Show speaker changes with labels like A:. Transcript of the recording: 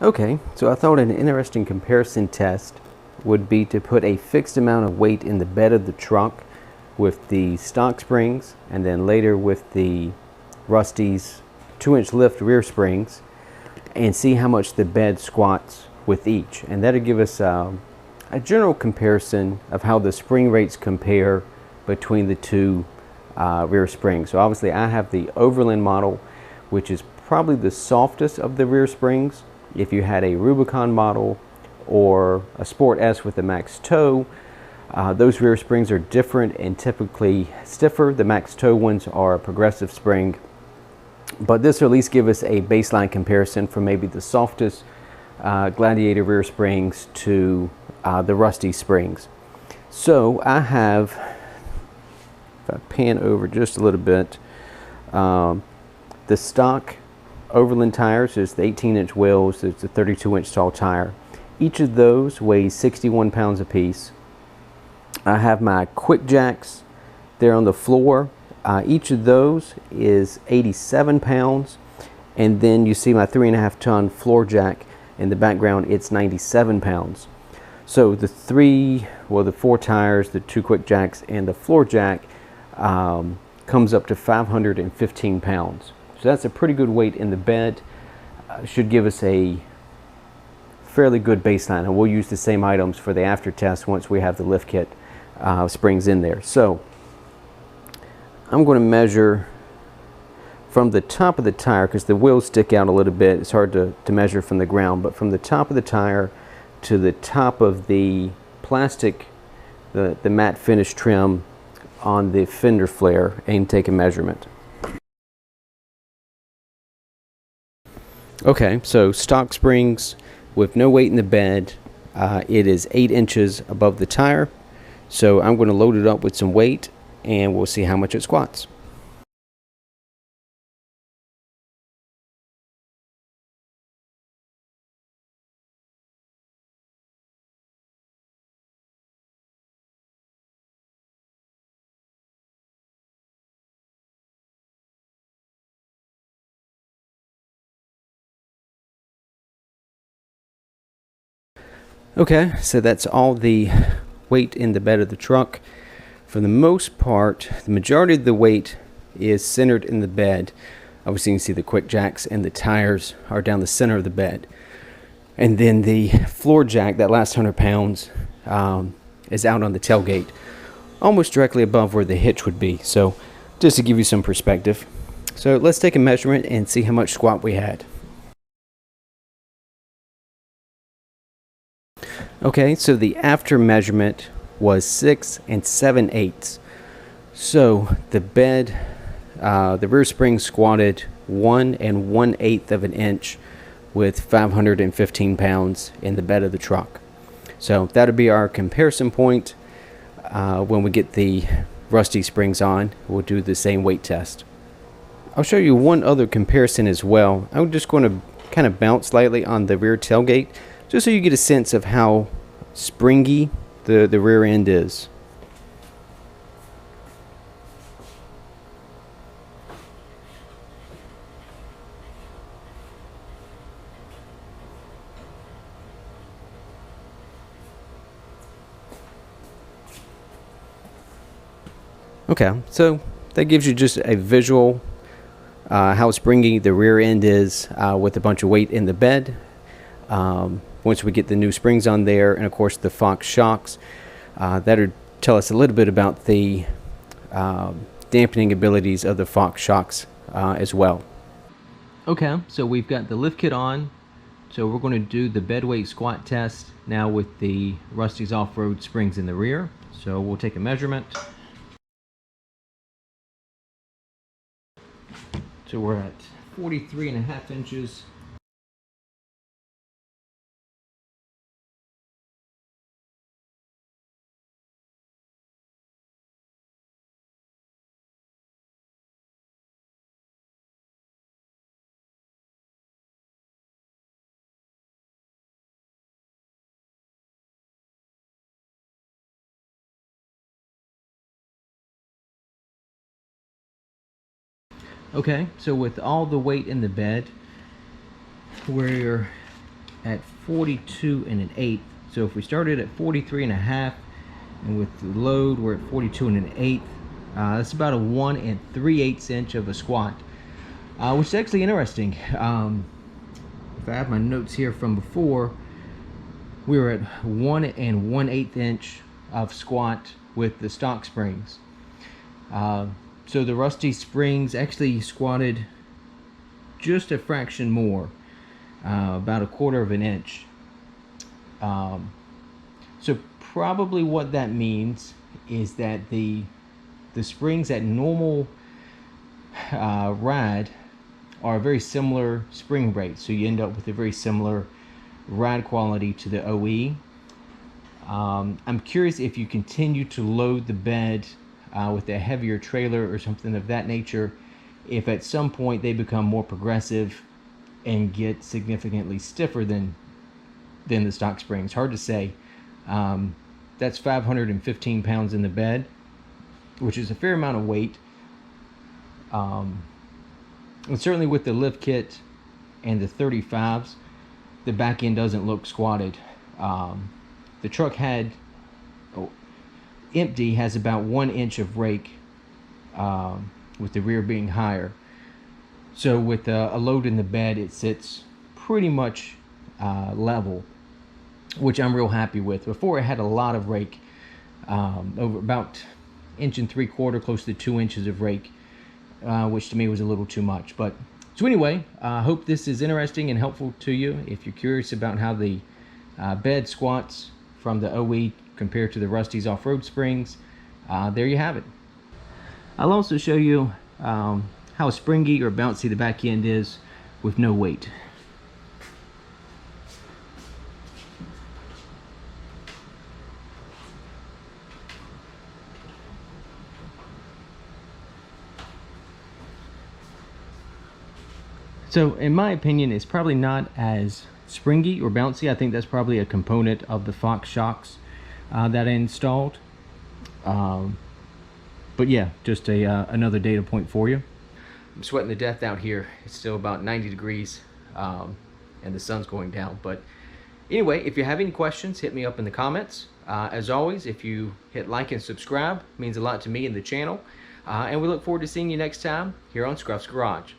A: Okay, so I thought an interesting comparison test would be to put a fixed amount of weight in the bed of the truck with the stock springs, and then later with the Rusty's 2-inch lift rear springs, and see how much the bed squats with each. And that'll give us a general comparison of how the spring rates compare between the two rear springs. So obviously I have the Overland model, which is probably the softest of the rear springs. If you had a Rubicon model or a Sport S with a max toe, those rear springs are different and typically stiffer. The max toe ones are a progressive spring, but this will at least give us a baseline comparison from maybe the softest Gladiator rear springs to the Rusty springs. So I have, if I pan over just a little bit, the stock Overland tires is the 18-inch wheels. It's a 32-inch tall tire. Each of those weighs 61 pounds apiece. I have my quick jacks there on the floor. Each of those is 87 pounds. And then you see my 3.5 ton floor jack in the background. It's 97 pounds. So the four tires, the 2 quick jacks, and the floor jack comes up to 515 pounds. So that's a pretty good weight in the bed. Should give us a fairly good baseline, and we'll use the same items for the after test once we have the lift kit springs in there. So I'm going to measure from the top of the tire, because the wheels stick out a little bit. It's hard to measure from the ground, but from the top of the tire to the top of the plastic, the matte finish trim on the fender flare, and take a measurement. Okay, so stock springs with no weight in the bed, it is 8 inches above the tire. So I'm going to load it up with some weight and we'll see how much it squats. Okay, so that's all the weight in the bed of the truck. For the most part, the majority of the weight is centered in the bed. Obviously you can see the quick jacks and the tires are down the center of the bed. And then the floor jack, that last 100 pounds, is out on the tailgate, almost directly above where the hitch would be. So just to give you some perspective. So let's take a measurement and see how much squat we had. Okay, so the after measurement was 6 7/8. So the bed, the rear spring squatted 1 1/8 of an inch with 515 pounds in the bed of the truck. So that'll be our comparison point. When we get the Rusty springs on, we'll do the same weight test. I'll show you one other comparison as well. I'm just going to kind of bounce slightly on the rear tailgate, just so you get a sense of how springy the rear end is. Okay, so that gives you just a visual how springy the rear end is with a bunch of weight in the bed. Once we get the new springs on there, and of course the Fox shocks, that'll tell us a little bit about the dampening abilities of the Fox shocks as well. Okay, so we've got the lift kit on, so we're going to do the bed weight squat test now with the Rusty's off-road springs in the rear. So we'll take a measurement. So we're at 43.5 inches. Okay, so with all the weight in the bed, we're at 42 and an eighth. So if we started at 43 and a half, and with the load we're at 42 and an eighth, that's about a 1 3/8 inch of a squat, which is actually interesting. If I have my notes here from before, we were at 1 1/8 inch of squat with the stock springs. So the rusty springs actually squatted just a fraction more, about a 1/4 of an inch. So probably what that means is that the springs at normal ride are very similar spring rate, so you end up with a very similar ride quality to the OE. I'm curious if you continue to load the bed with a heavier trailer or something of that nature, if at some point they become more progressive and get significantly stiffer than the stock springs. Hard to say. That's 515 pounds in the bed, which is a fair amount of weight. And certainly with the lift kit and the 35s, the back end doesn't look squatted. The truck had empty has about 1 inch of rake, with the rear being higher. So with a load in the bed, it sits pretty much level, which I'm real happy with. Before, it had a lot of rake, over about 1 3/4 inches, close to 2 inches of rake, which to me was a little too much. But so anyway, I hope this is interesting and helpful to you. If you're curious about how the bed squats from the OE compared to the Rusty's off-road springs, there you have it. I'll also show you how springy or bouncy the back end is with no weight. So in my opinion, it's probably not as springy or bouncy. I think that's probably a component of the Fox shocks that I installed. But yeah, just another data point for you. I'm sweating to death out here. It's still about 90 degrees and the sun's going down. But anyway, if you have any questions, hit me up in the comments. As always, if you hit like and subscribe, it means a lot to me and the channel. And we look forward to seeing you next time here on Scruff's Garage.